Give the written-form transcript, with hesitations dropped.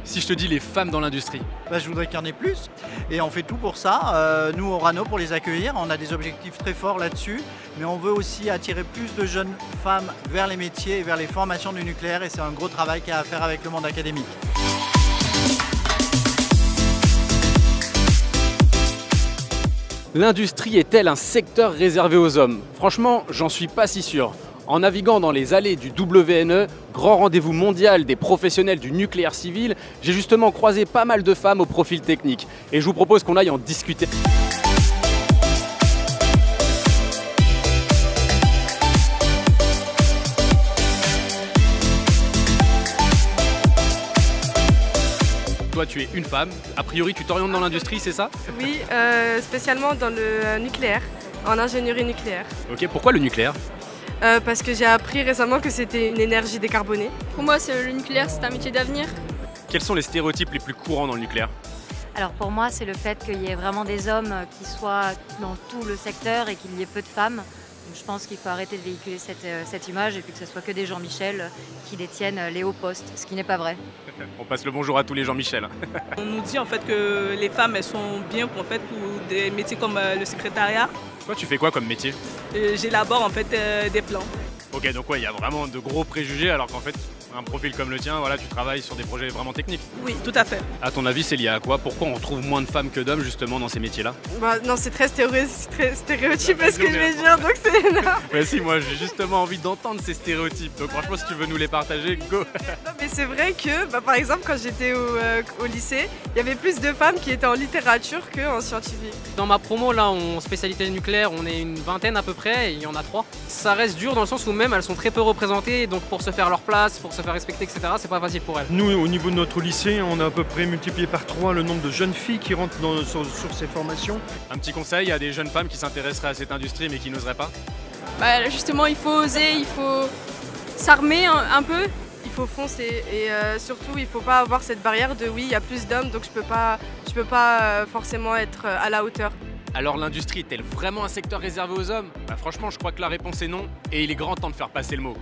Si je te dis les femmes dans l'industrie? Je voudrais qu'il y en ait plus et on fait tout pour ça. Nous, au Rano, pour les accueillir, on a des objectifs très forts là-dessus, mais on veut aussi attirer plus de jeunes femmes vers les métiers et vers les formations du nucléaire et c'est un gros travail qu'il y a à faire avec le monde académique. L'industrie est-elle un secteur réservé aux hommes? Franchement, j'en suis pas si sûr. En naviguant dans les allées du WNE, grand rendez-vous mondial des professionnels du nucléaire civil, j'ai justement croisé pas mal de femmes au profil technique. Et je vous propose qu'on aille en discuter. Toi, tu es une femme. A priori, tu t'orientes dans l'industrie, c'est ça? Oui, spécialement dans le nucléaire, en ingénierie nucléaire. Ok, pourquoi le nucléaire? Parce que j'ai appris récemment que c'était une énergie décarbonée. Pour moi, le nucléaire, c'est un métier d'avenir. Quels sont les stéréotypes les plus courants dans le nucléaire? Alors pour moi, c'est le fait qu'il y ait vraiment des hommes qui soient dans tout le secteur et qu'il y ait peu de femmes. Donc je pense qu'il faut arrêter de véhiculer cette image et puis que ce soit que des Jean-Michel qui détiennent les hauts postes, ce qui n'est pas vrai. On passe le bonjour à tous les Jean-Michel. On nous dit en fait que les femmes elles sont bien pour des métiers comme le secrétariat. Toi, tu fais quoi comme métier? J'élabore en fait des plans. Ok, donc ouais, il y a vraiment de gros préjugés alors qu'en fait, un profil comme le tien, voilà, tu travailles sur des projets vraiment techniques. Oui, tout à fait. À ton avis, c'est lié à quoi? Pourquoi on retrouve moins de femmes que d'hommes justement dans ces métiers-là? Non, c'est très stéréotypé ce que je vais dire, donc c'est... Ouais, si, moi j'ai justement envie d'entendre ces stéréotypes, donc franchement, si tu veux nous les partager, go. Non, mais c'est vrai que, par exemple, quand j'étais au lycée, il y avait plus de femmes qui étaient en littérature qu'en scientifique. Dans ma promo, là, en spécialité nucléaire, on est une vingtaine à peu près, et il y en a 3. Ça reste dur dans le sens où même elles sont très peu représentées, donc pour se faire leur place, pour se faire respecter, etc., c'est pas facile pour elles. Nous, au niveau de notre lycée, on a à peu près multiplié par 3 le nombre de jeunes filles qui rentrent sur ces formations. Un petit conseil à des jeunes femmes qui s'intéresseraient à cette industrie mais qui n'oseraient pas? Justement, il faut oser, il faut s'armer un peu. Il faut foncer et surtout il faut pas avoir cette barrière de oui, il y a plus d'hommes donc je peux pas forcément être à la hauteur. Alors l'industrie est-elle vraiment un secteur réservé aux hommes? Franchement, je crois que la réponse est non et il est grand temps de faire passer le mot.